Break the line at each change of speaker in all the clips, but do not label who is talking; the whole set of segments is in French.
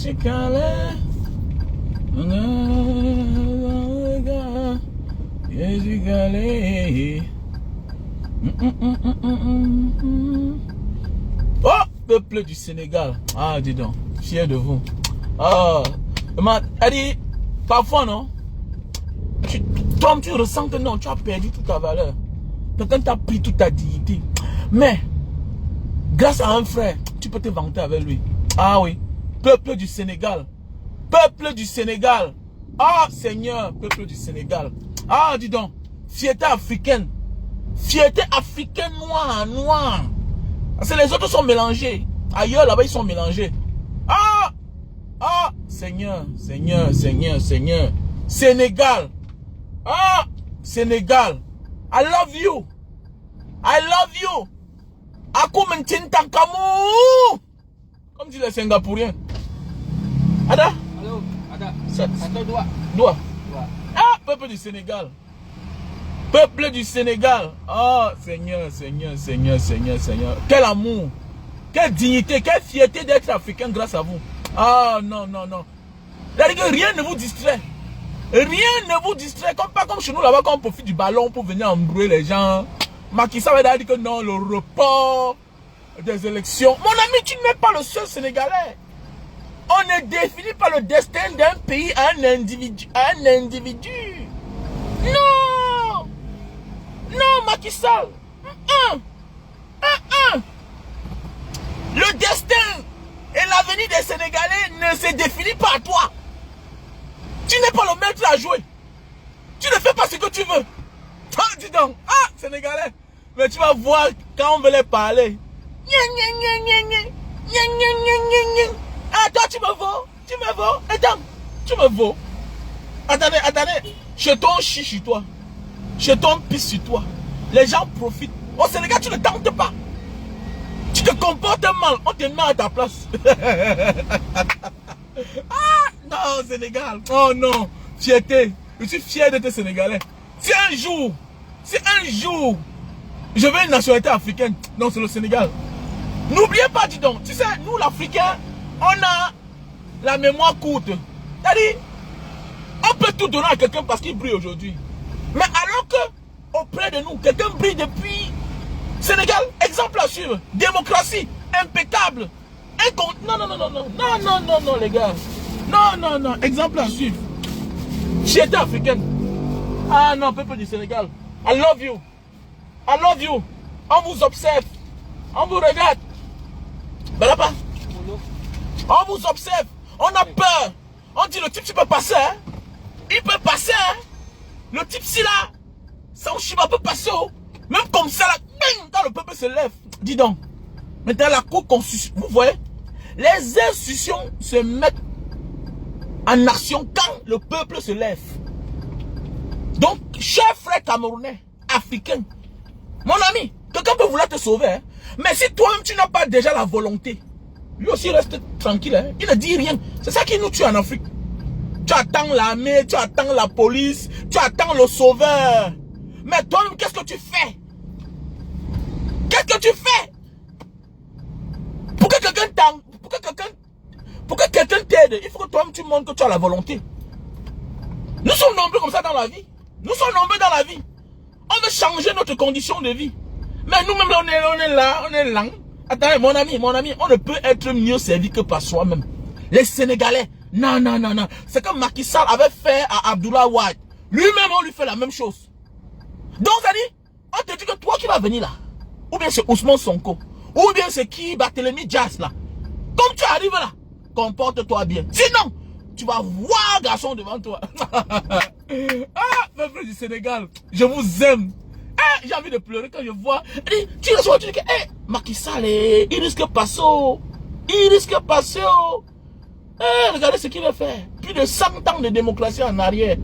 suis calé. Je suis calé. Oh, peuple du Sénégal. Ah, dis donc, fier de vous. Ah, elle dit, parfois, non, toi, tu ressens que non, tu as perdu toute ta valeur. Quelqu'un t'a pris toute ta dignité. Mais, grâce à un frère, tu peux te vanter avec lui. Ah oui, peuple du Sénégal. Peuple du Sénégal. Ah, Seigneur, peuple du Sénégal. Ah, dis donc, fierté africaine. Fierté africaine noire, noire. Parce que les autres sont mélangés. Ailleurs, là-bas, ils sont mélangés. Ah! Ah! Seigneur, Seigneur, Seigneur, Seigneur. Sénégal. Ah! Sénégal. I love you. I love you. Akum Ntintankamou. Comme disent les Singapouriens. Ada?
Allô? Ada?
Attends,
doigt.
Doigt. Ah! Peuple du Sénégal. Peuple du Sénégal. Oh, Seigneur, Seigneur, Seigneur, Seigneur, Seigneur. Quel amour. Quelle dignité, quelle fierté d'être africain grâce à vous. Ah, non, non, non. Rien ne vous distrait. Rien ne vous distrait. Pas comme chez nous là-bas, quand on profite du ballon pour venir embrouiller les gens. Macky Sall va dire que non, le report des élections. Mon ami, tu n'es pas le seul Sénégalais. On ne définit pas le destin d'un pays à un individu. Non! Non, Macky Sall. Le destin et l'avenir des Sénégalais ne se définit pas à toi. Tu n'es pas le maître à jouer. Tu ne fais pas ce que tu veux. Ah, dis donc. Ah, Sénégalais. Mais tu vas voir quand on veut les parler. Ah, toi, tu me vaux. Tu me vaux. Attends, tu me vaux. Attendez, attendez. Jeton chie sur toi. Jeton pisse sur toi. Les gens profitent. Au Sénégal, tu ne tentes pas. Tu te comportes mal. On te met à ta place. Ah, non, Sénégal. Oh non. Fierté. Je suis fier d'être Sénégalais. Si un jour, je veux une nationalité africaine. Non, c'est le Sénégal. N'oubliez pas, dis donc. Tu sais, nous, l'Africain, on a la mémoire courte. C'est-à-dire, on peut tout donner à quelqu'un parce qu'il brille aujourd'hui. Mais alors que, auprès de nous, quelqu'un brille depuis Sénégal, exemple à suivre. Démocratie, impeccable. Non, non, non, non, non, non, non, non, non, les gars. Non, non, non, exemple à suivre. Fierté africaine. Ah non, peuple du Sénégal. I love you. I love you. On vous observe. On vous regarde. Balapa. On vous observe. On a peur. On dit le type, tu peux passer. Hein? Il peut passer. Hein? Le type, si là, son chiba peut passer. Oh. Même comme ça, là, quand le peuple se lève. Dis donc. Maintenant, la cour constitution. Vous voyez, les institutions se mettent en action quand le peuple se lève. Donc, chers frères camerounais, africains, mon ami, quelqu'un peut vouloir te sauver. Hein? Mais si toi-même, tu n'as pas déjà la volonté, lui aussi reste tranquille. Hein? Il ne dit rien. C'est ça qui nous tue en Afrique. Tu attends l'armée, tu attends la police, tu attends le sauveur. Mais toi-même, qu'est-ce que tu fais? Qu'est-ce que tu fais? Pour que quelqu'un t'aide, il faut que toi-même tu montres que tu as la volonté. Nous sommes nombreux comme ça dans la vie. Nous sommes nombreux dans la vie. On veut changer notre condition de vie. Mais nous-mêmes, on est là. Attendez, mon ami, on ne peut être mieux servi que par soi-même. Les Sénégalais, non, non, non, non. C'est comme Macky Sall avait fait à Abdoulaye Wade. Lui-même, on lui fait la même chose. Donc, ça dit, on te dit que toi qui vas venir là, ou bien c'est Ousmane Sonko, ou bien c'est qui, Barthélémy Dias là. Comme tu arrives là, comporte-toi bien. Sinon, tu vas voir garçon devant toi. Ah, peuple du Sénégal, je vous aime. Ah, j'ai envie de pleurer quand je vois. Tu reçois, tu dis que, Macky Sall, il risque de passer. Il risque de passer. Regardez ce qu'il va faire. Plus de 100 ans de démocratie en arrière.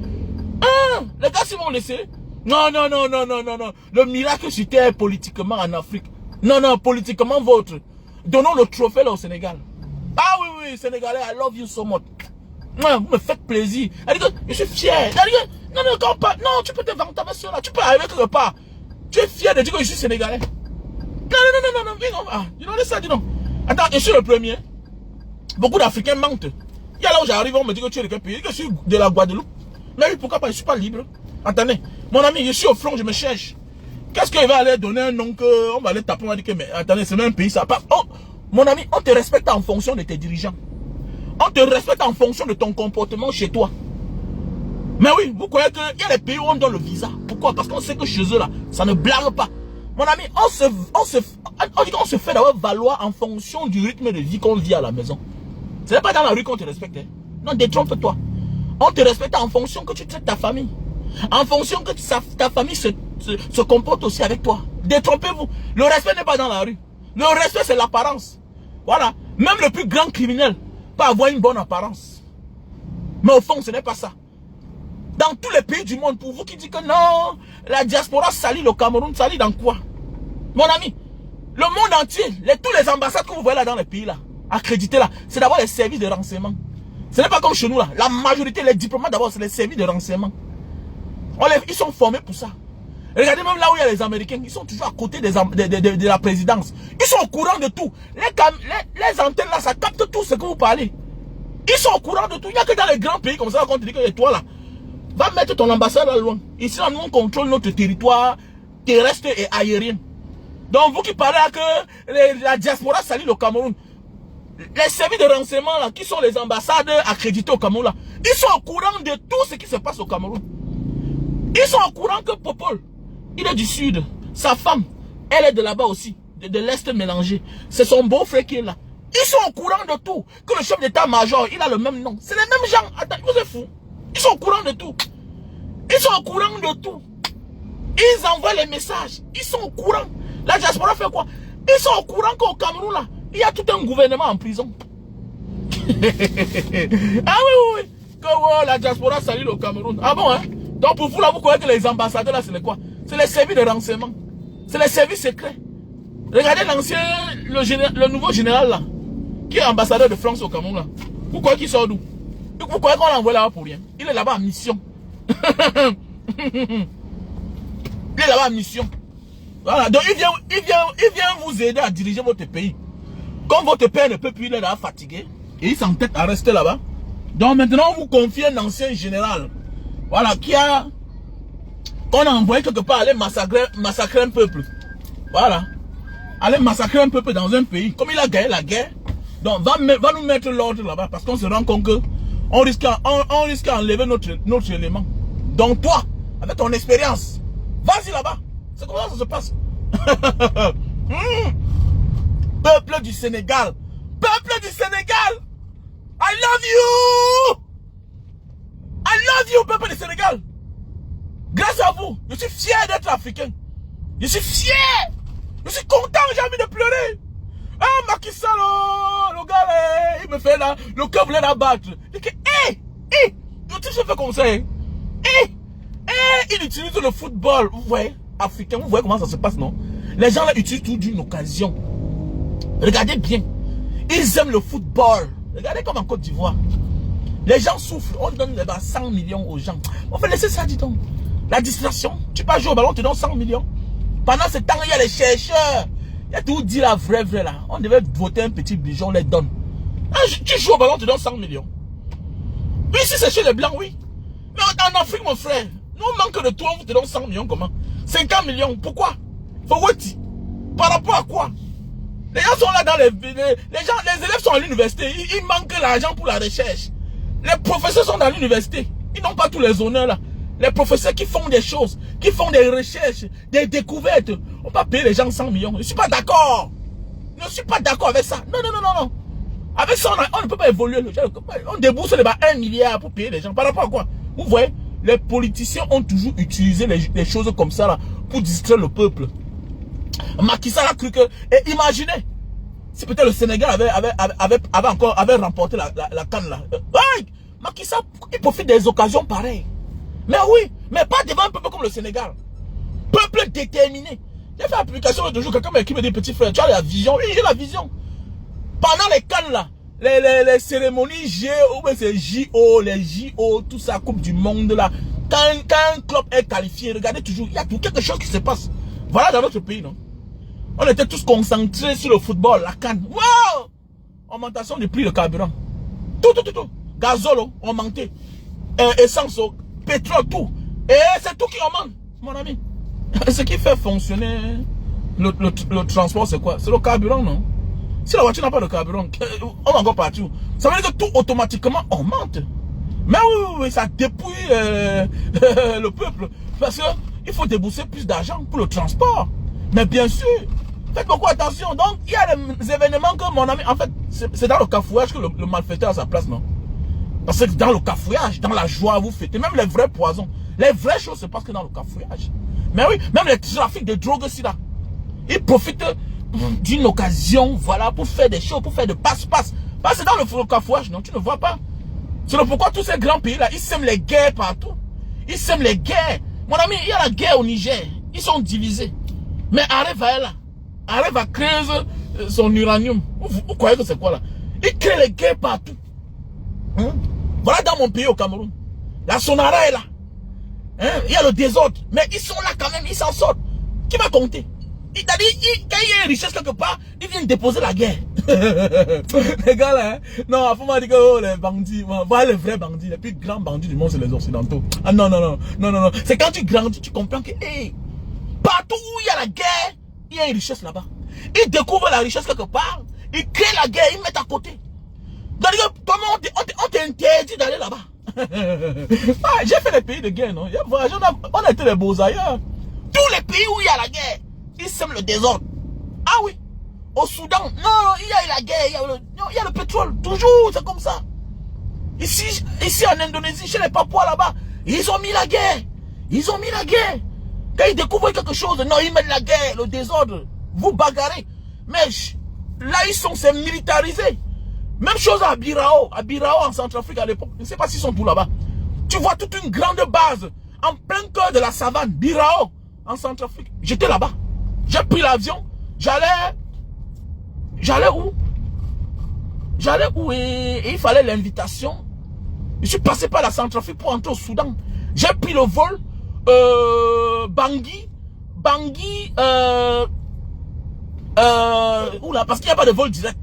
Les gars, s'ils vont laisser. Non, non, non, non, non, non, non. Le miracle sur terre politiquement en Afrique. Non, non, politiquement vôtre. Donnons le trophée là au Sénégal. Ah oui, oui, Sénégalais, I love you so much. Non, vous me faites plaisir. Elle dit que je suis fier. Elle dit que, non, non, quand pas, non, tu peux te vanter avec cela. Tu peux arriver quelque part. Tu es fier de dire que je suis Sénégalais. Non, non, non, non, non, non, non. Ah, dis donc ça, dis donc. Attends, je suis le premier. Beaucoup d'Africains mentent. Il y a là où j'arrive, on me dit que tu es de quel pays? Que je suis de la Guadeloupe. Mais oui, pourquoi pas? Je ne suis pas libre. Attendez, mon ami, je suis au front, je me cherche. Qu'est-ce qu'il va aller donner un nom que on va aller taper, on va dire que, mais attendez, c'est même un pays, ça part. Oh, mon ami, on te respecte en fonction de tes dirigeants. On te respecte en fonction de ton comportement chez toi. Mais oui, vous croyez qu'il y a des pays où on donne le visa. Pourquoi? Parce qu'on sait que chez eux là, ça ne blague pas. Mon ami, on se fait d'avoir valoir en fonction du rythme de vie qu'on vit à la maison. Ce n'est pas dans la rue qu'on te respecte. Hein. Non, détrompe-toi. On te respecte en fonction que tu traites ta famille. En fonction que ta famille se comporte aussi avec toi. Détrompez-vous. Le respect n'est pas dans la rue. Le respect, c'est l'apparence. Voilà. Même le plus grand criminel peut avoir une bonne apparence. Mais au fond, ce n'est pas ça. Dans tous les pays du monde, pour vous qui dites que non, la diaspora salit le Cameroun, salit dans quoi? Mon ami, le monde entier, tous les ambassades que vous voyez là dans les pays là, accrédités là, c'est d'abord les services de renseignement. Ce n'est pas comme chez nous là. La majorité, les diplomates d'abord, c'est les services de renseignement. Ils sont formés pour ça. Regardez même là où il y a les Américains, ils sont toujours à côté de la présidence. Ils sont au courant de tout. Les antennes là, ça capte tout ce que vous parlez. Ils sont au courant de tout. Il n'y a que dans les grands pays comme ça qu'on te dit que toi là, va mettre ton ambassade là loin. Ici, nous, on contrôle notre territoire terrestre et aérien. Donc, vous qui parlez là que la diaspora salit le Cameroun, les services de renseignement là, qui sont les ambassades accréditées au Cameroun là, ils sont au courant de tout ce qui se passe au Cameroun. Ils sont au courant que Popol, il est du sud. Sa femme, elle est de là-bas aussi, de l'Est mélangé. C'est son beau-frère qui est là. Ils sont au courant de tout. Que le chef d'état-major, il a le même nom. C'est les mêmes gens. Attends, vous êtes fous. Ils sont au courant de tout. Ils sont au courant de tout. Ils envoient les messages. Ils sont au courant. La diaspora fait quoi? Ils sont au courant qu'au Cameroun, là, il y a tout un gouvernement en prison. Ah oui. Que oh, la diaspora salit le Cameroun. Ah bon, hein? Donc pour vous, là, vous croyez que les ambassadeurs, là, c'est quoi? C'est les services de renseignement. C'est les services secrets. Regardez l'ancien, le nouveau général, là, qui est ambassadeur de France au Cameroun, là. Vous croyez qu'il sort d'où? Vous croyez qu'on l'envoie là-bas pour rien? Il est là-bas en mission. Il est là-bas en mission. Voilà. Donc il vient vous aider à diriger votre pays. Comme votre père ne peut plus, il est là fatigué. Et il s'entête à rester là-bas. Donc maintenant, on vous confie un ancien général. Voilà, qu'on a envoyé quelque part aller massacrer un peuple. Voilà. Aller massacrer un peuple dans un pays. Comme il a gagné la guerre. Donc va nous mettre l'ordre là-bas. Parce qu'on se rend compte que on risque d'enlever notre élément. Donc toi, avec ton expérience, vas-y là-bas. C'est comme ça que ça se passe. Peuple du Sénégal. Peuple du Sénégal. I love you. I love you, peuple du Sénégal. Grâce à vous, je suis fier d'être africain. Je suis fier. Je suis content, j'ai envie de pleurer. Ah, Macky Sall, le gars, il me fait là, le cœur voulait l'abattre. Il dit, tu se fais comme ça, hein. Il utilise le football, vous voyez, africain, vous voyez comment ça se passe, non? Les gens là utilisent tout d'une occasion. Regardez bien. Ils aiment le football. Regardez comme en Côte d'Ivoire. Les gens souffrent, on donne 100 millions aux gens. On fait laisser ça, dis donc. La distraction, tu peux jouer au ballon, on te donne 100 millions. Pendant ce temps, il y a les chercheurs. Il y a tout dit la vraie là. On devait voter un petit bijon, on les donne. Ah, tu joues au ballon, on te donne 100 millions. Ici, c'est chez les blancs, oui. Mais en Afrique, mon frère, nous, on manque de toi, on te donne 100 millions, comment? 50 millions, pourquoi? Faut what? Par rapport à quoi? Les gens sont là dans les élèves sont à l'université, ils manquent l'argent pour la recherche. Les professeurs sont dans l'université, ils n'ont pas tous les honneurs là. Les professeurs qui font des choses, qui font des recherches, des découvertes, on va payer les gens 100 millions. Je ne suis pas d'accord. Je ne suis pas d'accord avec ça. Non. Avec ça, on ne peut pas évoluer. On débourse les 1 milliard pour payer les gens. Par rapport à quoi? Vous voyez, les politiciens ont toujours utilisé les choses comme ça là, pour distraire le peuple. Macky Sall a cru que... Et imaginez, si peut-être le Sénégal avait remporté la CAN là. Ouais, Macky Sall, il profite des occasions pareilles. Mais oui, mais pas devant un peuple comme le Sénégal. Peuple déterminé. J'ai fait application l'autre jour, quelqu'un qui me dit, petit frère, tu as la vision? Oui, j'ai la vision. Pendant les CAN là, les cérémonies JO, les JO, tout ça, Coupe du Monde là, quand un club est qualifié, regardez toujours, il y a tout quelque chose qui se passe. Voilà dans notre pays, non? On était tous concentrés sur le football, la CAN. Wow! Augmentation du prix de carburant. Tout. gazole augmenté, essence, pétrole, tout. Et c'est tout qui augmente, mon ami. Ce qui fait fonctionner le transport, c'est quoi? C'est le carburant, non? Si la voiture n'a pas de carburant, on va encore partout. Ça veut dire que tout automatiquement augmente. Mais oui, ça dépouille le peuple. Parce qu'il faut débourser plus d'argent pour le transport. Mais bien sûr, faites beaucoup attention. Donc, il y a des événements que mon ami... En fait, c'est dans le cafouillage que le malfaiteur a sa place, non? Parce que dans le cafouillage, dans la joie, vous fêtez. Même les vrais poisons. Les vraies choses se passent que dans le cafouillage. Mais oui, même les trafics de drogue aussi là. Ils profitent d'une occasion, voilà, pour faire des choses, pour faire de passe-passe. Parce que dans le cafouillage, non, tu ne vois pas. C'est pourquoi tous ces grands pays là, ils sèment les guerres partout. Ils sèment les guerres. Mon ami, il y a la guerre au Niger. Ils sont divisés. Mais arrive à elle là. Arrive à créer son uranium. Vous croyez que c'est quoi là? Ils créent les guerres partout. Hein? Voilà dans mon pays au Cameroun. La Sonara est là. Hein? Il y a le désordre. Mais ils sont là quand même, ils s'en sortent. Qui va compter? Quand il y a une richesse quelque part, ils viennent déposer la guerre. Les gars là, hein? Non, il faut me dire que oh, les bandits, voilà les vrais bandits, les plus grands bandits du monde, c'est les Occidentaux. Ah non. C'est quand tu grandis, tu comprends que hey, partout où il y a la guerre, il y a une richesse là-bas. Ils découvrent la richesse quelque part, ils créent la guerre, ils mettent à côté. C'est-à-dire que on t'interdit d'aller là-bas. Ah, j'ai fait les pays de guerre, non? On a été les beaux ailleurs. Tous les pays où il y a la guerre, ils sèment le désordre. Ah oui. Au Soudan, non, il y a la guerre, il y a le pétrole. Toujours, c'est comme ça. Ici en Indonésie, chez les Papouas là-bas, ils ont mis la guerre. Ils ont mis la guerre. Quand ils découvrent quelque chose, non, ils mettent la guerre, le désordre. Vous bagarrez. Mais là, c'est militarisé. Même chose à Birao. À Birao, en Centrafrique à l'époque. Je ne sais pas s'ils sont tous là-bas. Tu vois toute une grande base en plein cœur de la savane. Birao, en Centrafrique. J'étais là-bas. J'ai pris l'avion. J'allais où et il fallait l'invitation. Je suis passé par la Centrafrique pour entrer au Soudan. J'ai pris le vol Bangui, oula, parce qu'il n'y a pas de vol direct.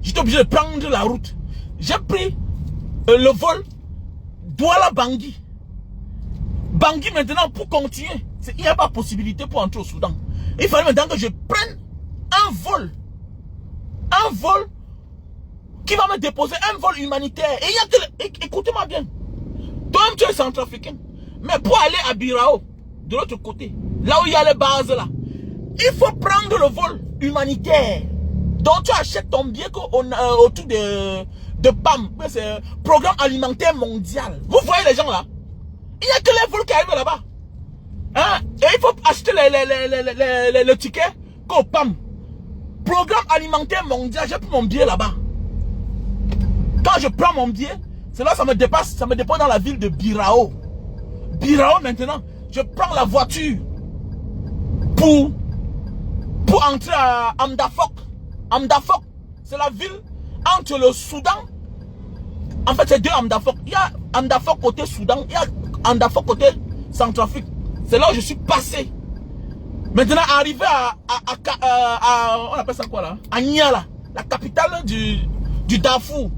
J'étais obligé de prendre la route. J'ai pris le vol Douala Bangui. Bangui maintenant pour continuer. Il n'y a pas possibilité pour entrer au Soudan. Il fallait maintenant que je prenne un vol qui va me déposer, un vol humanitaire. Et il y a que... Écoutez-moi bien. Toi-même, tu es centrafricain. Mais pour aller à Birao, de l'autre côté, là où il y a les bases là, il faut prendre le vol humanitaire. Donc tu achètes ton billet autour de PAM. C'est Programme Alimentaire Mondial. Vous voyez les gens là? Il n'y a que les vols qui arrivent là-bas. Hein? Et il faut acheter le ticket qu'au PAM. Programme Alimentaire Mondial. J'ai pris mon billet là-bas. Quand je prends mon billet, c'est là ça me dépasse dans la ville de Birao. Birao maintenant, je prends la voiture pour entrer à Amdafok. Amdafok, c'est la ville entre le Soudan. En fait, c'est deux Amdafok. Il y a Amdafok côté Soudan, il y a Amdafok côté Centrafrique. C'est là où je suis passé. Maintenant, arrivé on appelle ça quoi là? À Niala, la capitale du Darfour.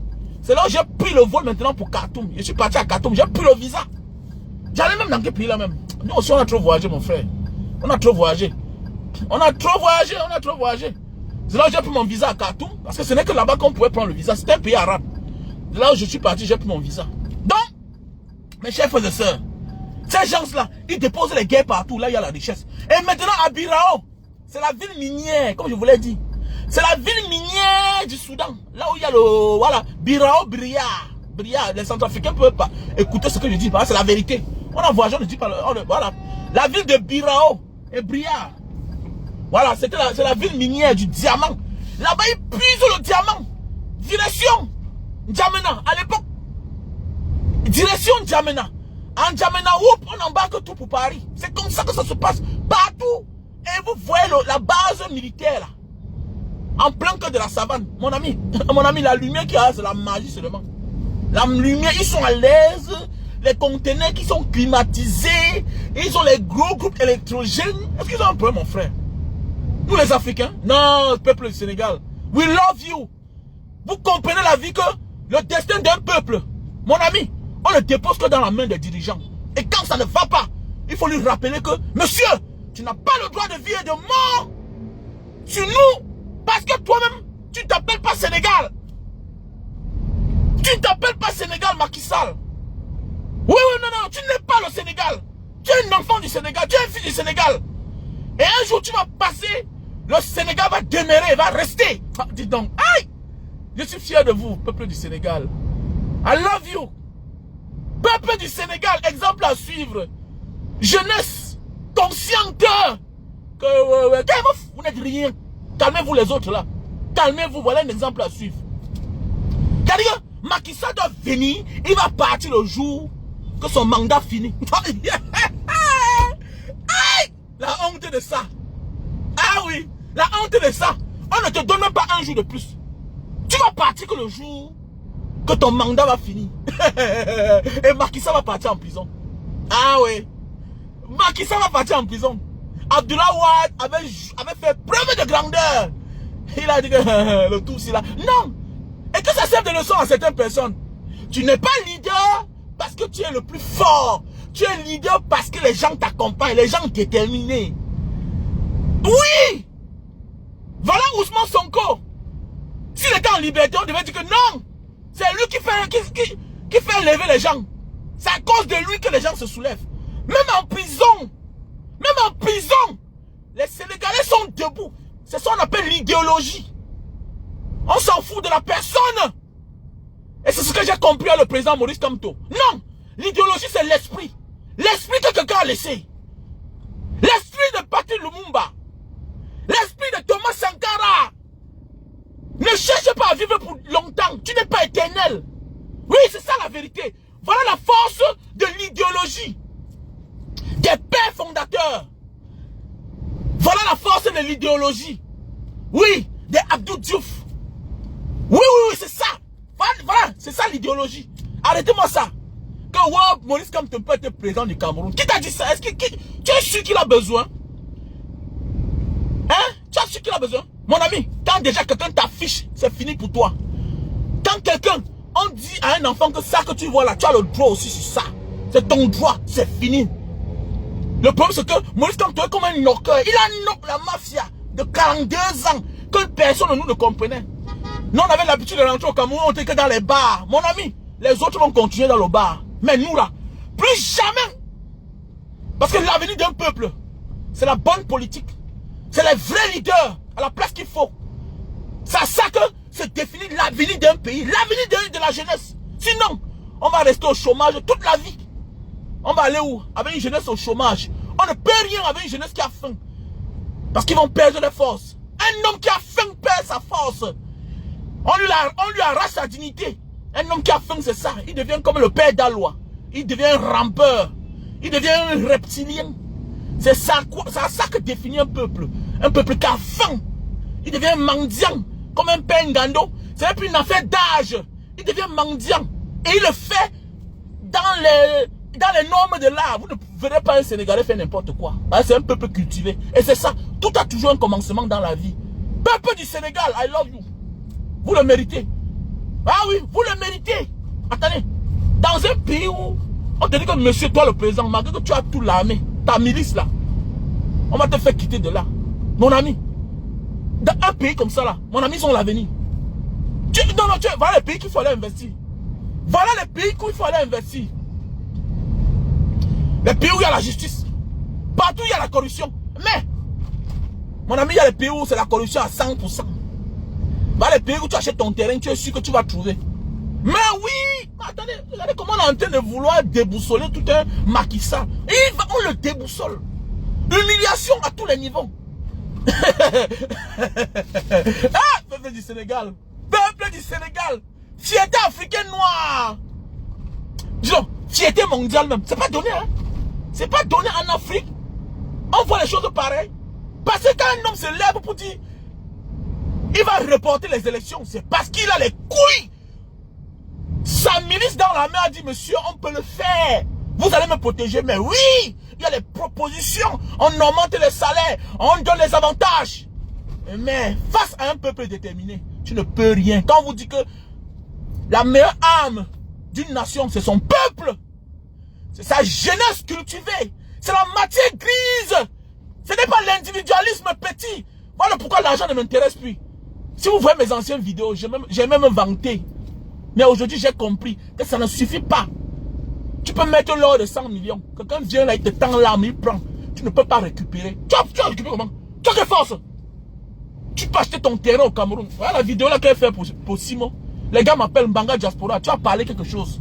C'est là où j'ai pris le vol maintenant pour Khartoum. Je suis parti à Khartoum, j'ai pris le visa. J'allais même dans quel pays là même? Nous aussi on a trop voyagé mon frère. On a trop voyagé. C'est là où j'ai pris mon visa à Khartoum. Parce que ce n'est que là-bas qu'on pouvait prendre le visa. C'était un pays arabe. C'est là où je suis parti, j'ai pris mon visa. Donc, mes chers frères et sœurs, ces gens-là, ils déposent les guerres partout. Là, il y a la richesse. Et maintenant, à Birao, c'est la ville minière, comme je vous l'ai dit. C'est la ville minière du Soudan. Là où il y a le... Voilà, Birao, Bria. Les Centrafricains ne peuvent pas écouter ce que je dis. C'est la vérité. On a voyagé, on ne dit pas... Voilà. La ville de Birao et Bria. Voilà, c'est la ville minière du diamant. Là-bas, ils puisent le diamant. Direction N'Djamena, à l'époque. Direction N'Djamena. En N'Djamena, on embarque tout pour Paris. C'est comme ça que ça se passe partout. Et vous voyez la base militaire là. En plein cœur de la savane. Mon ami, la lumière qu'il y a, c'est la magie seulement. La lumière, ils sont à l'aise. Les conteneurs qui sont climatisés. Ils ont les gros groupes électrogènes. Est-ce qu'ils ont un problème, mon frère? Nous les Africains, non, peuple du Sénégal, we love you. Vous comprenez la vie que le destin d'un peuple Mon ami, on ne dépose que dans la main des dirigeants. Et quand ça ne va pas, il faut lui rappeler que, monsieur, tu n'as pas le droit de vie et de mort sur nous, parce que toi-même, tu ne t'appelles pas Sénégal. Tu ne t'appelles pas Sénégal, Macky Sall. Oui, non, tu n'es pas le Sénégal. Tu es un enfant du Sénégal, tu es un fils du Sénégal. Et un jour, tu vas passer, le Sénégal va demeurer, va rester. Ah, dis donc, aïe! Je suis fier de vous, peuple du Sénégal. I love you. Peuple du Sénégal, exemple à suivre. Jeunesse consciente que vous n'êtes rien. Calmez-vous les autres là. Calmez-vous, voilà un exemple à suivre. C'est-à-dire, Macky Sall doit venir, il va partir le jour que son mandat finit. La honte de ça. Ah oui, la honte de ça. On ne te donne même pas un jour de plus. Tu vas partir que le jour que ton mandat va finir. Et Macky Sall va partir en prison. Ah oui. Macky Sall va partir en prison. Abdoulaye Wade avait fait preuve de grandeur. Il a dit que le tout c'est là. Non. Et que ça serve de leçon à certaines personnes. Tu n'es pas leader parce que tu es le plus fort. Tu es leader parce que les gens t'accompagnent, les gens déterminés. Oui. Voilà Ousmane Sonko. S'il était en liberté, on devait dire que non. C'est lui qui fait lever les gens. C'est à cause de lui que les gens se soulèvent. Même en prison, les Sénégalais sont debout. C'est ça qu'on appelle l'idéologie. On s'en fout de la personne. Et c'est ce que j'ai compris à le président Maurice Kamto. Non, l'idéologie c'est l'esprit. L'esprit que quelqu'un a laissé. L'esprit de Patrice Lumumba. L'esprit de Thomas Sankara. Ne cherche pas à vivre pour longtemps. Tu n'es pas éternel. Oui, c'est ça la vérité. Voilà la force de l'idéologie. Des pères fondateurs. Voilà la force de l'idéologie. Oui, des Abdou Diouf. Oui, c'est ça. Voilà, c'est ça l'idéologie. Arrêtez-moi ça. Que Maurice Kamto peut être président du Cameroun. Qui t'a dit ça? Est-ce que tu es sûr qu'il a besoin? Hein? Tu es sûr qu'il a besoin? Mon ami, quand déjà quelqu'un t'affiche, c'est fini pour toi. Quand quelqu'un, on dit à un enfant que ça que tu vois là, tu as le droit aussi sur ça. C'est ton droit, c'est fini. Le problème c'est que Maurice Kamto est comme un knocker. Il a knocké la mafia de 42 ans que personne de nous ne comprenait. Nous on avait l'habitude de rentrer au Cameroun, on était que dans les bars. Mon ami, les autres vont continuer dans le bar. Mais nous là, plus jamais. Parce que l'avenir d'un peuple, c'est la bonne politique. C'est les vrais leaders à la place qu'il faut. C'est à ça que se définit l'avenir d'un pays, l'avenir de la jeunesse. Sinon, on va rester au chômage toute la vie. On va aller où? Avec une jeunesse au chômage. On ne peut rien avec une jeunesse qui a faim. Parce qu'ils vont perdre les forces. Un homme qui a faim perd sa force. On lui arrache sa dignité. Un homme qui a faim, c'est ça. Il devient comme le père d'Alois. Il devient un rampeur. Il devient un reptilien. C'est ça que définit un peuple. Un peuple qui a faim. Il devient mendiant. Comme un père Ngando. C'est même plus une affaire d'âge. Il devient mendiant. Et il le fait dans les normes de l'art. Vous ne verrez pas un Sénégalais faire n'importe quoi. C'est un peuple cultivé. Et c'est ça. Tout a toujours un commencement dans la vie. Peuple du Sénégal, I love you. Vous le méritez. Ah oui, vous le méritez. Attendez. Dans un pays où on te dit que monsieur, toi le président, malgré que tu as tout l'armée, ta milice là, on va te faire quitter de là. Mon ami. Dans un pays comme ça là, mon ami, ils ont l'avenir. Voilà les pays qu'il faut aller investir. Voilà les pays où il faut aller investir. Les pays où il y a la justice. Partout où il y a la corruption. Mais, mon ami, il y a les pays où c'est la corruption à 100%. Voilà les pays où tu achètes ton terrain, tu es sûr que tu vas trouver. Mais oui, attendez, regardez comment on est en train de vouloir déboussoler tout un Macky Sall. On le déboussole. Humiliation à tous les niveaux. Ah, peuple du Sénégal. Peuple du Sénégal. Fierté africaine noire. Disons, fierté mondiale même. C'est pas donné, hein. C'est pas donné en Afrique. On voit les choses pareilles. Parce que quand un homme se lève pour dire il va reporter les élections, c'est parce qu'il a les couilles. Sa milice dans la main a dit, monsieur, on peut le faire. Vous allez me protéger, mais oui, il y a les propositions. On augmente les salaires, on donne les avantages. Mais face à un peuple déterminé, tu ne peux rien. Quand on vous dit que la meilleure arme d'une nation, c'est son peuple. C'est sa jeunesse cultivée. C'est la matière grise. Ce n'est pas l'individualisme petit. Voilà pourquoi l'argent ne m'intéresse plus. Si vous voyez mes anciennes vidéos, j'ai même vanté. Mais aujourd'hui, j'ai compris que ça ne suffit pas. Tu peux mettre l'or de 100 millions. Quelqu'un vient là, il te tend l'arme, il prend. Tu ne peux pas récupérer. Tu vas récupérer comment? Tu as quelle force? Tu peux acheter ton terrain au Cameroun. Voilà la vidéo là qu'elle fait pour Simon. Les gars m'appellent Mbanga Diaspora. Tu as parlé quelque chose.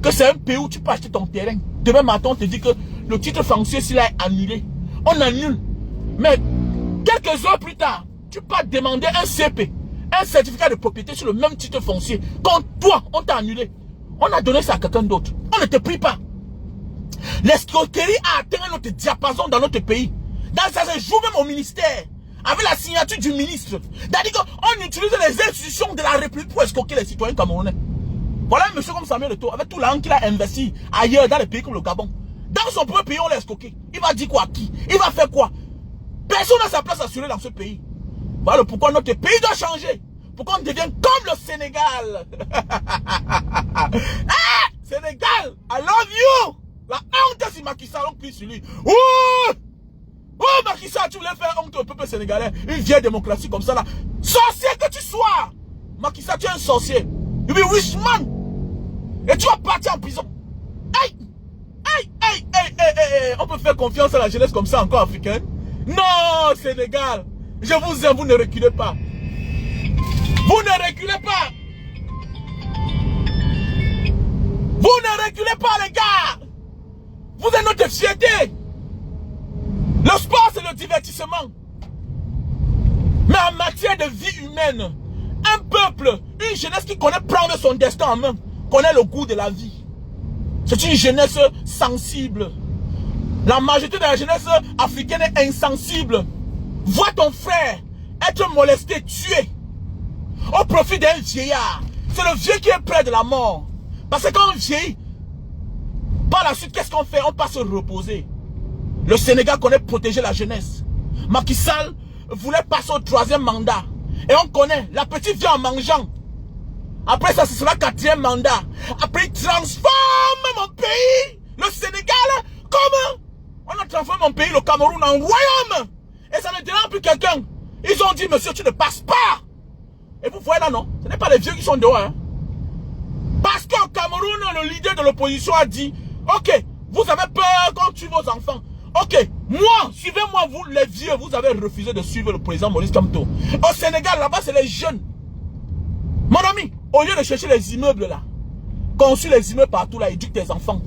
Que c'est un pays où tu peux acheter ton terrain. Demain matin, on te dit que le titre foncier, s'il est annulé. On annule. Mais quelques heures plus tard, tu peux demander un CP, un certificat de propriété sur le même titre foncier. Quand toi, on t'a annulé. On a donné ça à quelqu'un d'autre. On ne te prie pas. L'escroquerie a atteint notre diapason dans notre pays. Dans ça se joue même au ministère. Avec la signature du ministre. C'est-à-dire qu'on utilise les institutions de la République pour escroquer les citoyens camerounais. Voilà un monsieur comme Samuel Eto'o, avec tout l'argent qu'il a investi ailleurs dans les pays comme le Gabon. Dans son propre pays, on l'a escroqué. Il va dire quoi à qui? Il va faire quoi? Personne n'a sa place assurée dans ce pays. Voilà pourquoi notre pays doit changer. Pour qu'on devienne comme le Sénégal. Ah, Sénégal, I love you. La honte, c'est Macky Sall, on crie sur lui. Ouh! Oh, Macky Sall, tu voulais faire honte au peuple sénégalais. Une vieille démocratie comme ça là. Sorcier que tu sois. Macky Sall, tu es un sorcier. You be wishman. Et tu vas partir en prison. Aïe! Aïe! Aïe! Aïe! Aïe! Aïe! On peut faire confiance à la jeunesse comme ça encore africaine? Non, Sénégal. Je vous aime, vous ne reculez pas. Vous ne reculez pas. Vous ne reculez pas, les gars. Vous êtes notre fierté. Le sport, c'est le divertissement. Mais en matière de vie humaine, un peuple, une jeunesse qui connaît prendre son destin en main, connaît le goût de la vie. C'est une jeunesse sensible. La majorité de la jeunesse africaine est insensible. Vois ton frère être molesté, tué, au profit d'un vieillard. C'est le vieux qui est près de la mort. Parce que quand on vieillit, par la suite, qu'est-ce qu'on fait? On passe se reposer. Le Sénégal connaît protéger la jeunesse. Macky Sall voulait passer au 3e mandat. Et on connaît, la petite vient en mangeant. Après ça, ce sera le 4e mandat. Après, il transforme mon pays, le Sénégal, comment? On a transformé mon pays, le Cameroun, en royaume. Et ça ne dérange plus quelqu'un. Ils ont dit, monsieur, tu ne passes pas. Et vous voyez là, non? Ce n'est pas les vieux qui sont dehors. Hein? Parce qu'au Cameroun, le leader de l'opposition a dit, ok, vous avez peur qu'on tue vos enfants. Ok, moi, suivez-moi, vous les vieux, vous avez refusé de suivre le président Maurice Kamto. Au Sénégal, là-bas, c'est les jeunes. Mon ami, au lieu de chercher les immeubles là, construis les immeubles partout là, éduque tes enfants.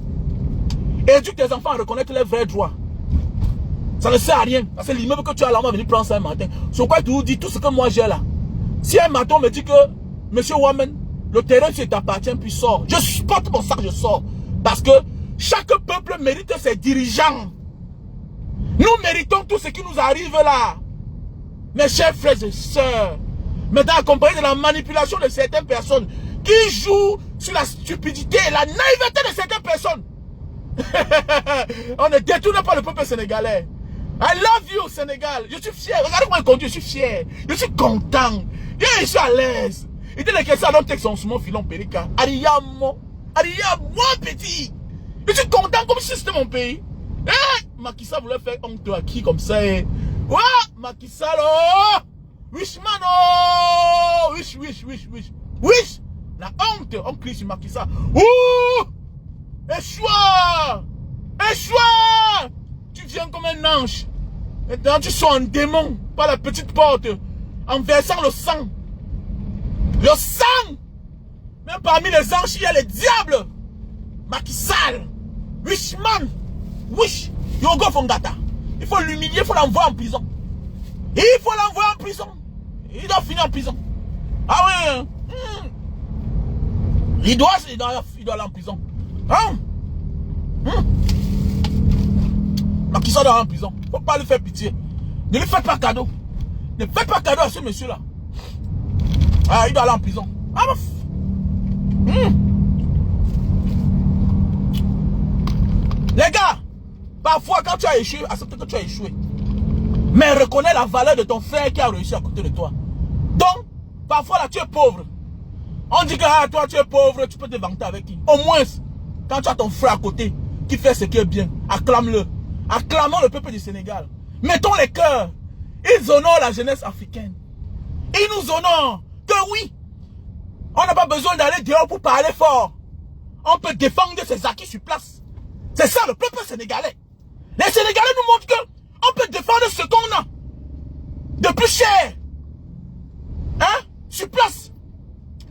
Éduque tes enfants à reconnaître les vrais droits. Ça ne sert à rien. Parce que l'immeuble que tu as là, on va venir prendre ça un matin. Sur quoi tu nous dis tout ce que moi j'ai là. Si un matin on me dit que, monsieur Wamen, le terrain si t'appartient, puis sors. Je porte mon sac, je sors. Parce que chaque peuple mérite ses dirigeants. Nous méritons tout ce qui nous arrive là. Mes chers frères et sœurs. Maintenant, accompagné de la manipulation de certaines personnes qui jouent sur la stupidité et la naïveté de certaines personnes. On ne détourne pas le peuple sénégalais. I love you, Sénégal. Je suis fier. Regardez comment il conduit. Je suis fier. Je suis content. Je suis à l'aise. Il dit que ça donne son small filon périka. Ariamo, petit. Je suis content comme si c'était mon pays. Macky Sall voulait faire honte à qui comme ça. Ouais, Macky Sall, oh! Wishman, oh! Wish! La honte, on crie sur Macky Sall. Ouh! Échoua! Tu viens comme un ange. Maintenant, tu sors un démon par la petite porte en versant le sang. Le sang! Même parmi les anges, il y a les diables. Macky Sall, Wishman, Wish, Yogo Fongata. Il faut l'humilier, il faut l'envoyer en prison. Il faut l'envoyer en prison. Il doit finir en prison. Ah oui, il doit aller en prison. Hein? Macky Sall doit aller en prison. Il ne faut pas lui faire pitié. Ne lui faites pas cadeau. Ne faites pas cadeau à ce monsieur-là. Ah, il doit aller en prison. Ah, Les gars, parfois quand tu as échoué, accepte que tu as échoué. Mais reconnais la valeur de ton frère qui a réussi à côté de toi. Donc, parfois là tu es pauvre. On dit que ah, toi tu es pauvre, tu peux te vanter avec qui? Au moins, quand tu as ton frère à côté qui fait ce qui est bien, acclame-le. Acclamons le peuple du Sénégal. Mettons les cœurs. Ils honorent la jeunesse africaine. Ils nous honorent. Que oui, on n'a pas besoin d'aller dehors pour parler fort. On peut défendre ses acquis sur place. C'est ça le peuple sénégalais. Les Sénégalais nous montrent que on peut défendre ce qu'on a de plus cher. Hein? Sur place.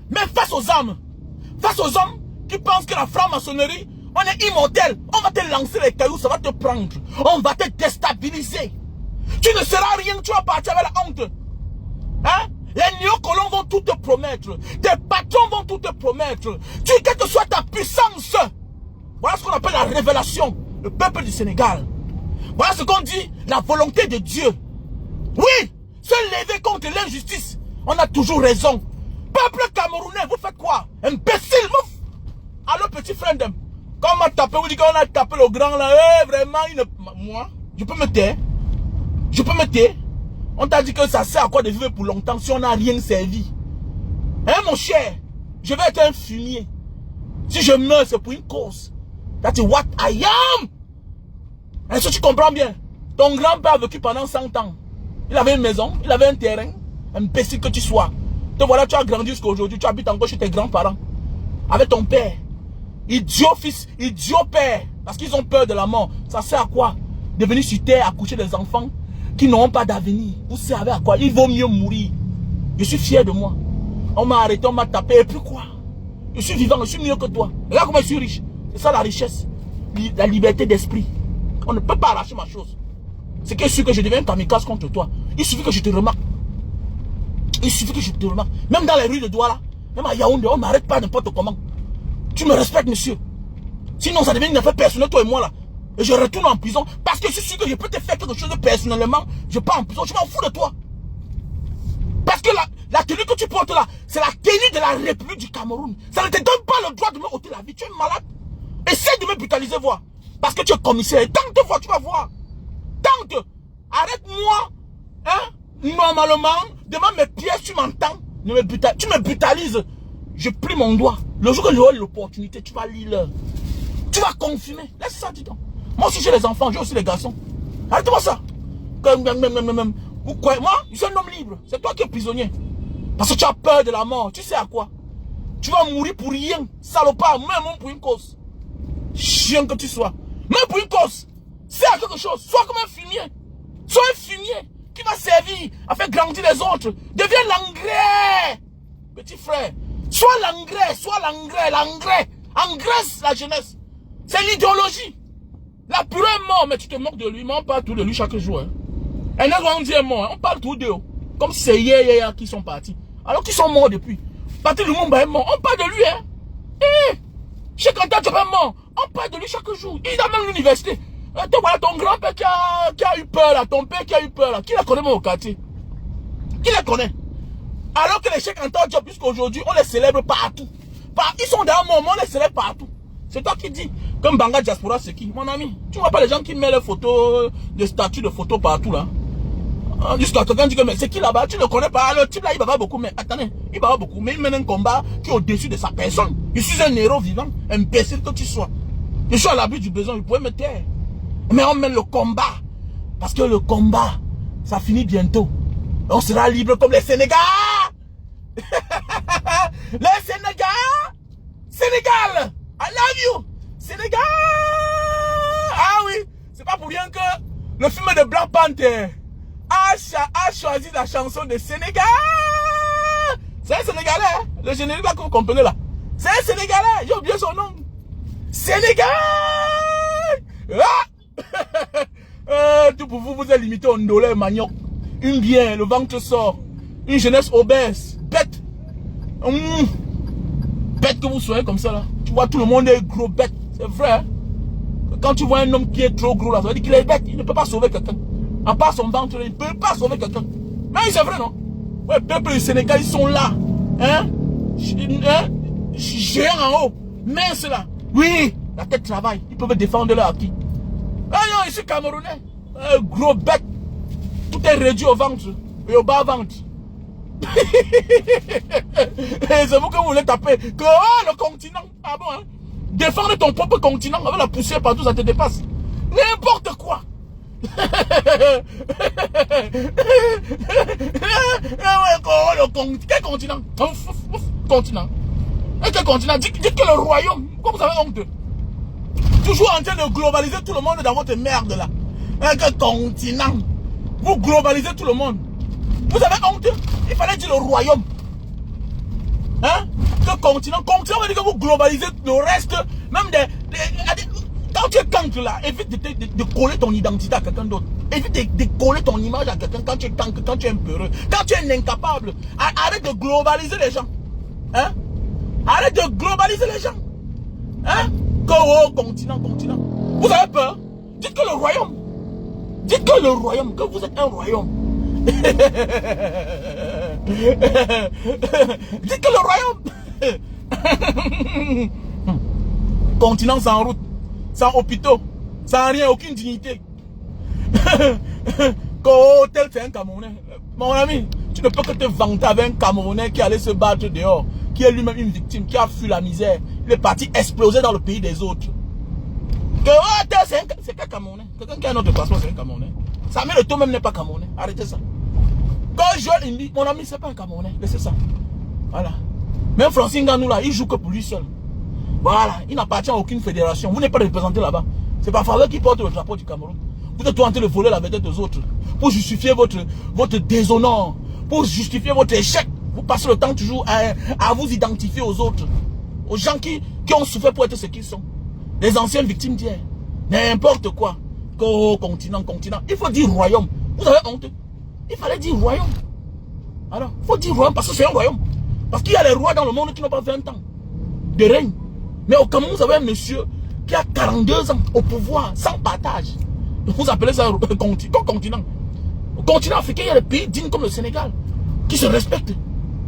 Mais face aux hommes qui pensent que la franc-maçonnerie, on est immortel. On va te lancer les cailloux, ça va te prendre. On va te déstabiliser. Tu ne seras rien, tu vas partir avec la honte. Hein? Les néocolons vont tout te promettre. Tes patrons vont tout te promettre. Quelle que soit ta puissance. Voilà ce qu'on appelle la révélation. Le peuple du Sénégal. Voilà ce qu'on dit, la volonté de Dieu. Oui, se lever contre l'injustice. On a toujours raison. Peuple camerounais, vous faites quoi? Imbécile, mouf. Alors petit frère, quand on m'a tapé, vous dites qu'on a tapé le grand là, vraiment, moi, je peux me taire. Je peux me taire. On t'a dit que ça sert à quoi de vivre pour longtemps si on n'a rien servi. Hein mon cher, je vais être un fumier. Si je meurs, c'est pour une cause. That's what I am. Est-ce que tu comprends bien? Ton grand-père a vécu pendant 100 ans. Il avait une maison, il avait un terrain. Imbécile que tu sois. Te voilà, tu as grandi jusqu'à aujourd'hui, tu habites encore chez tes grands-parents. Avec ton père. Idiot fils, idiot père. Parce qu'ils ont peur de la mort. Ça sert à quoi? De venir sur terre accoucher des enfants qui n'auront pas d'avenir. Vous savez à quoi? Il vaut mieux mourir. Je suis fier de moi. On m'a arrêté, on m'a tapé. Et puis quoi? Je suis vivant, je suis mieux que toi. Regarde comment je suis riche. C'est ça la richesse. La liberté d'esprit. On ne peut pas arracher ma chose. C'est qu'il suffit que je devienne kamikaze contre toi. Il suffit que je te remarque. Il suffit que je te remarque. Même dans les rues de Douala, même à Yaoundé, on ne m'arrête pas n'importe comment. Tu me respectes, monsieur. Sinon, ça devient une affaire personnelle, toi et moi là. Et je retourne en prison parce que je suis sûr que je peux te faire quelque chose de personnellement. Je pars en prison, je m'en fous de toi. Parce que la tenue que tu portes là, c'est la tenue de la République du Cameroun. Ça ne te donne pas le droit de me ôter la vie. Tu es malade. Essaye de me brutaliser, voir. Parce que tu es commissaire. Tente de voir, tu vas voir. Tente. Arrête-moi. Hein? Normalement, devant mes pièces, tu m'entends. Tu me brutalises. Je plie mon doigt. Le jour que j'aurai l'opportunité, tu vas lire l'heure. Tu vas confirmer. Laisse ça, dis donc. Moi aussi, j'ai les enfants, j'ai aussi les garçons. Arrête-moi ça. Moi, je suis un homme libre. C'est toi qui es prisonnier. Parce que tu as peur de la mort. Tu sais à quoi? Tu vas mourir pour rien. Salopard, même pour une cause. Chien que tu sois. Même pour une cause. C'est à quelque chose. Sois comme un fumier. Sois un fumier qui va servir à faire grandir les autres. Deviens l'engrais. Petit frère. Sois l'engrais. Sois l'engrais. L'engrais. Engraisse la jeunesse. C'est l'idéologie. La purée est mort, mais tu te moques de lui. Mais on parle tout de lui chaque jour. Hein. Et nous, on dit est mort. Hein. On parle tout d'eux. Comme si c'est hier qui sont partis. Alors qu'ils sont morts depuis. Patrice Lumumba est mort. On parle de lui. Hein. Cheikh Anta Diop est mort. On parle de lui chaque jour. Il a même l'université. Voilà ton grand-père qui a eu peur là. Ton père qui a eu peur là. Qui la connaît même au quartier? Qui la connaît? Alors que les Cheikh Anta Diop, jusqu'aujourd'hui, on les célèbre partout. Ils sont dans un moment, on les célèbre partout. C'est toi qui dis. Comme Banga Diaspora, c'est qui? Mon ami. Tu vois pas les gens qui mettent les photos, des statues de photos partout là. Jusqu'à quelqu'un dit que c'est qui là-bas? Tu ne connais pas. Le type là, il va pas beaucoup. Mais attendez, il va pas beaucoup. Mais il mène un combat qui est au-dessus de sa personne. Je suis un héros vivant, imbécile que tu sois. Je suis à l'abri du besoin, vous pouvez me taire. Mais on mène le combat. Parce que le combat, ça finit bientôt. On sera libre comme les Sénégal. Les Sénégal. Sénégal. I love you. Sénégal. Ah oui. C'est pas pour rien que le film de Black Panther a choisi la chanson de Sénégal. C'est un Sénégalais. Hein? Le générique là que vous comprenez là. C'est un Sénégalais. J'ai oublié son nom. Sénégal. Tout pour vous, vous êtes limité au ndolé manioc. Une bien, le ventre sort. Une jeunesse obèse. Bête. Bête que vous soyez comme ça là. Tu vois, tout le monde est gros bête. C'est vrai. Hein? Quand tu vois un homme qui est trop gros là, ça veut dire qu'il est bête. Il ne peut pas sauver quelqu'un. À part son ventre, il ne peut pas sauver quelqu'un. Mais c'est vrai, non? Ouais, peuple du Sénégal, ils sont là. Hein? Géant en haut. Mince là. Oui, la tête travaille. Ils peuvent défendre leur acquis. Ah non, je suis Camerounais. Gros bête. Tout est réduit au ventre et au bas ventre. C'est vous que vous voulez taper. Que oh, le continent. Ah bon, hein? Défendre ton propre continent avec la poussière partout, ça te dépasse. N'importe quoi. Quel continent? Continent. Et quel continent? Dites que le royaume. Pourquoi vous avez honte? Toujours en train de globaliser tout le monde dans votre merde là. Quel continent? Vous globalisez tout le monde. Vous avez honte? Il fallait dire le royaume. Hein? Que continent? Continent veut dire que vous globalisez le reste, même des quand tu es cancre là, évite de coller ton identité à quelqu'un d'autre. Évite de coller ton image à quelqu'un quand tu es cancre, quand tu es peureux, quand tu es incapable. Arrête de globaliser les gens. Hein? Arrête de globaliser les gens. Hein? Que oh, continent. Vous avez peur? Dites que le royaume. Dites que le royaume, que vous êtes un royaume. Dites que le royaume. Continent sans route, sans hôpitaux, sans rien, aucune dignité. Tel c'est un Camerounais. Mon ami, tu ne peux que te vanter avec un Camerounais qui allait se battre dehors, qui est lui-même une victime, qui a fui la misère. Il est parti exploser dans le pays des autres. C'est qu'un Camerounais. Quelqu'un qui a un autre passeport, c'est un Camerounais. Samuel Eto'o même n'est pas Camerounais. Arrêtez ça. Quand Joël Imbi, mon ami, c'est pas un Camerounais. Laissez ça. Voilà. Même Francine Ganou là, il joue que pour lui seul. Voilà. Il n'appartient à aucune fédération. Vous n'êtes pas représenté là-bas. C'est pas Favre qui porte le drapeau du Cameroun. Vous êtes en train de voler la vedette des autres. Pour justifier votre déshonneur. Pour justifier votre échec. Vous passez le temps toujours à vous identifier aux autres. Aux gens qui ont souffert pour être ce qu'ils sont. Les anciennes victimes d'hier. N'importe quoi. Continent. Il faut dire royaume. Vous avez honte. Il fallait dire royaume. Alors, il faut dire royaume parce que c'est un royaume. Parce qu'il y a les rois dans le monde qui n'ont pas 20 ans de règne. Mais au Cameroun, vous avez un monsieur qui a 42 ans au pouvoir, sans partage. Vous appelez ça continent. Au continent africain, il y a des pays dignes comme le Sénégal, qui se respectent.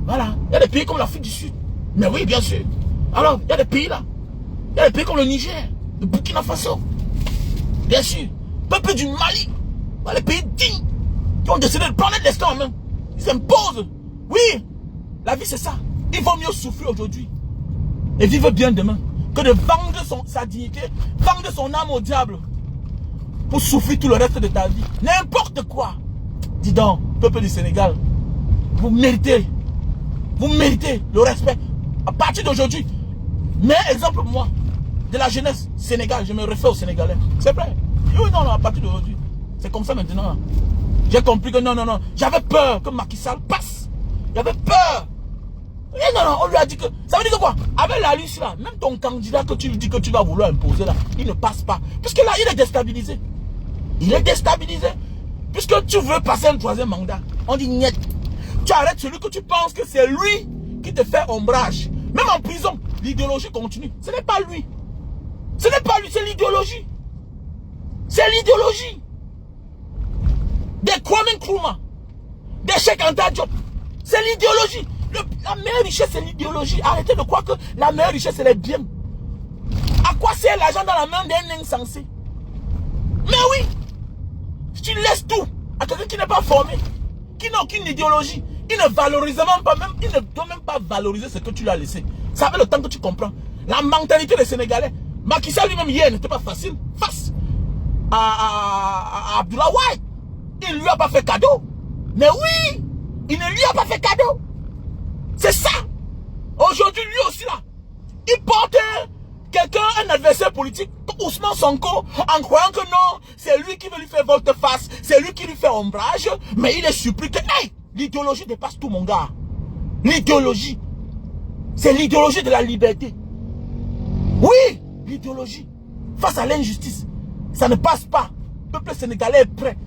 Voilà. Il y a des pays comme l'Afrique du Sud. Mais oui, bien sûr. Alors, il y a des pays là. Il y a des pays comme le Niger, le Burkina Faso. Bien sûr. Peuple du Mali. Voilà, les pays dignes qui ont décidé de prendre l'estin en main. Ils s'imposent. Oui. La vie, c'est ça. Il vaut mieux souffrir aujourd'hui et vivre bien demain que de vendre sa dignité, vendre son âme au diable pour souffrir tout le reste de ta vie. N'importe quoi. Dis donc, peuple du Sénégal, vous méritez le respect. À partir d'aujourd'hui, mais exemple moi, de la jeunesse Sénégal, je me réfère aux Sénégalais. C'est vrai. Oui, non, à partir d'aujourd'hui. C'est comme ça maintenant. J'ai compris que non. J'avais peur que Macky Sall passe. J'avais peur. Et non, on lui a dit que... Ça veut dire que quoi? Avec la liste là, même ton candidat que tu lui dis que tu vas vouloir imposer là, il ne passe pas. Puisque là, il est déstabilisé. Il est déstabilisé. Puisque tu veux passer un troisième mandat. On dit niet. Tu arrêtes celui que tu penses que c'est lui qui te fait ombrage. Même en prison, l'idéologie continue. Ce n'est pas lui. Ce n'est pas lui, c'est l'idéologie. C'est l'idéologie. Des Kwame Nkrumah, des Cheikh Anta Diop. C'est l'idéologie. La meilleure richesse, c'est l'idéologie. Arrêtez de croire que la meilleure richesse, c'est les biens. À quoi sert l'argent dans la main d'un insensé? Mais oui, si tu laisses tout à quelqu'un qui n'est pas formé, qui n'a aucune idéologie, il ne valorise même pas, il ne doit même pas valoriser ce que tu lui as laissé. Ça fait le temps que tu comprends. La mentalité des Sénégalais. Macky Sall lui-même hier n'était pas facile face à Abdoulaye Wade. Il ne lui a pas fait cadeau. Mais oui, il ne lui a pas fait cadeau. C'est ça. Aujourd'hui, lui aussi là, il porte quelqu'un, un adversaire politique, Ousmane Sonko, en croyant que non, c'est lui qui veut lui faire volte-face, c'est lui qui lui fait ombrage, mais il est surpris que, hey, l'idéologie dépasse tout, mon gars. L'idéologie. C'est l'idéologie de la liberté. Oui, l'idéologie. Face à l'injustice, ça ne passe pas. Le peuple sénégalais est prêt.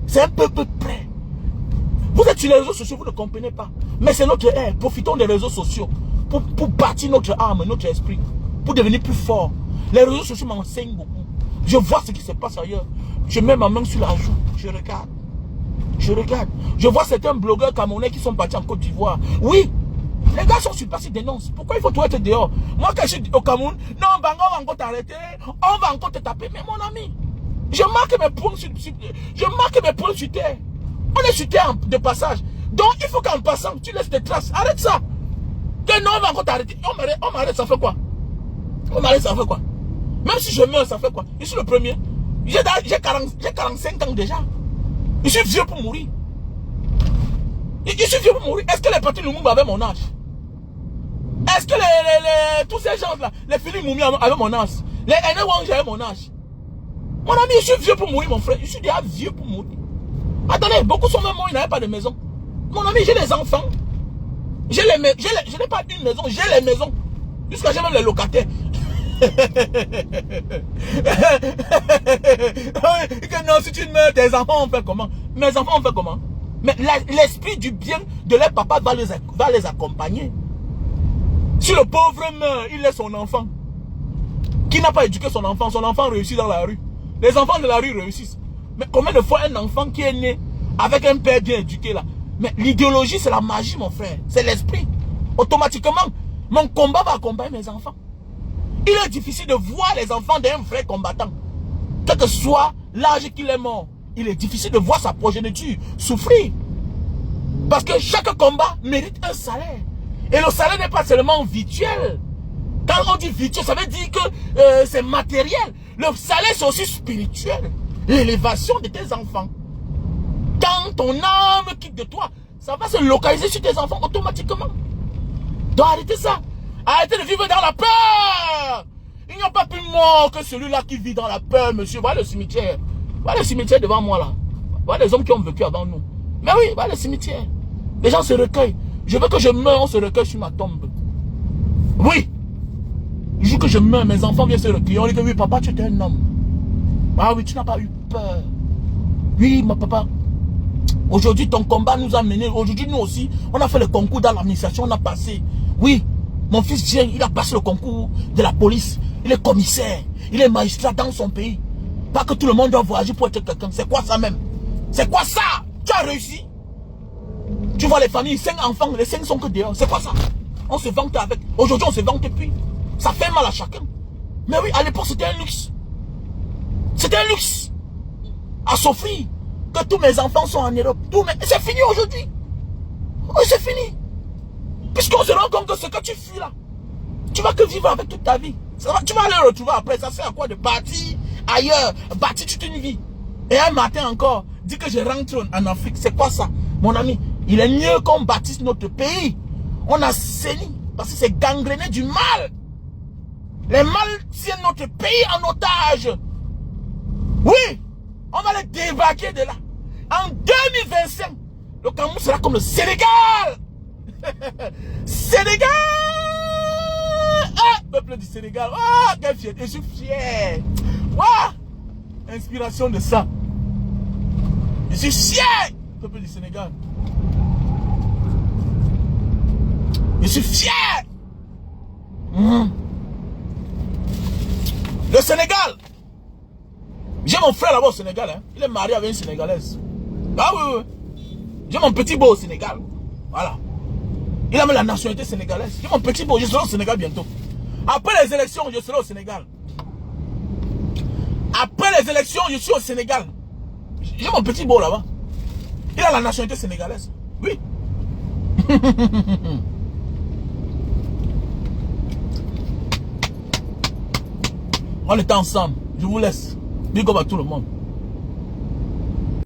C'est un peuple prêt. Vous êtes sur les réseaux sociaux, vous ne comprenez pas. Mais c'est notre ère. Profitons des réseaux sociaux pour bâtir notre âme, notre esprit, pour devenir plus fort. Les réseaux sociaux m'enseignent beaucoup. Je vois ce qui se passe ailleurs. Je mets ma main sur la joue. Je regarde. Je regarde. Je vois certains blogueurs camerounais qui sont partis en Côte d'Ivoire. Oui, les gars sont sur place, ils dénoncent. Pourquoi il faut tout être dehors? Moi, quand je suis au Cameroun, non, on va encore t'arrêter. On va encore te taper. Mais mon ami, je marque mes points sur terre. On est sur terre de passage. Donc, il faut qu'en passant, tu laisses des traces. Arrête ça. Que non, on va encore t'arrêter. On m'arrête, ça fait quoi? On m'arrête, ça fait quoi? Même si je meurs, ça fait quoi? Je suis le premier. J'ai 45 ans déjà. Je suis vieux pour mourir. Je suis vieux pour mourir. Est-ce que les Patrick Lumumba avaient mon âge? Est-ce que tous ces gens-là, les Philippe Moumi avaient mon âge? Les N. Wang avaient mon âge? Mon ami, je suis vieux pour mourir, mon frère. Je suis déjà vieux pour mourir. Attendez, beaucoup sont même morts, ils n'avaient pas de maison. Mon ami, j'ai les enfants. Je n'ai pas une maison, j'ai les maisons. Jusqu'à j'ai même les locataires. Non, si tu meurs, tes enfants vont faire comment? Mes enfants vont faire comment? Mais l'esprit du bien de leur papa va les accompagner. Si le pauvre meurt, il laisse son enfant. Qui n'a pas éduqué son enfant réussit dans la rue. Les enfants de la rue réussissent. Mais combien de fois un enfant qui est né avec un père bien éduqué là? Mais l'idéologie, c'est la magie, mon frère. C'est l'esprit. Automatiquement, mon combat va accompagner mes enfants. Il est difficile de voir les enfants d'un vrai combattant. Quel que soit l'âge qu'il est mort, il est difficile de voir sa progéniture souffrir. Parce que chaque combat mérite un salaire. Et le salaire n'est pas seulement virtuel. Quand on dit virtuel, ça veut dire que c'est matériel. Le salaire, c'est aussi spirituel. L'élévation de tes enfants. Quand ton âme quitte de toi, ça va se localiser sur tes enfants automatiquement. Donc arrêtez ça. Arrêtez de vivre dans la peur. Il n'y a pas plus mort que celui-là qui vit dans la peur, monsieur. Voilà le cimetière. Voilà le cimetière devant moi là. Voilà les hommes qui ont vécu avant nous. Mais oui, voilà le cimetière. Les gens se recueillent. Je veux que je meure, on se recueille sur ma tombe. Oui. Le jour que je meurs, mes enfants viennent se recueillir. On dit que oui, papa, tu étais un homme. Ah oui, tu n'as pas eu peur. Oui, mon papa. Aujourd'hui, ton combat nous a menés. Aujourd'hui, nous aussi, on a fait le concours dans l'administration, on a passé. Oui, mon fils vient, il a passé le concours de la police. Il est commissaire. Il est magistrat dans son pays. Pas que tout le monde doit voyager pour être quelqu'un. C'est quoi ça même? C'est quoi ça? Tu as réussi. Tu vois les familles, 5 enfants, les 5 sont que dehors. C'est quoi ça? On se vante avec. Aujourd'hui, on se vante plus. Ça fait mal à chacun. Mais oui, à l'époque, c'était un luxe. C'était un luxe. À s'offrir. Que tous mes enfants sont en Europe. C'est fini aujourd'hui. Oui, c'est fini. Puisqu'on se rend compte que ce que tu fuis là, tu vas que vivre avec toute ta vie. Tu vas aller retrouver après. Ça sert à quoi de partir ailleurs, bâtir toute une vie. Et un matin encore, dire que je rentre en Afrique. C'est quoi ça? Mon ami, il est mieux qu'on bâtisse notre pays. On a saigné parce que c'est gangréné du mal. Les mâles tiennent notre pays en otage. Oui, on va les débarquer de là. En 2025, le Cameroun sera comme le Sénégal. Sénégal. Ah, peuple du Sénégal. Ah, quel fier. Je suis fier. Ah, inspiration de ça. Je suis fier, peuple du Sénégal. Je suis fier. Le Sénégal. J'ai mon frère là-bas au Sénégal. Hein. Il est marié avec une Sénégalaise. Ah oui, oui. J'ai mon petit beau au Sénégal. Voilà. Il a même la nationalité sénégalaise. J'ai mon petit beau. Je serai au Sénégal bientôt. Après les élections, je serai au Sénégal. Après les élections, je suis au Sénégal. J'ai mon petit beau là-bas. Il a la nationalité sénégalaise. Oui. On est ensemble. Je vous laisse. Big up à tout le monde.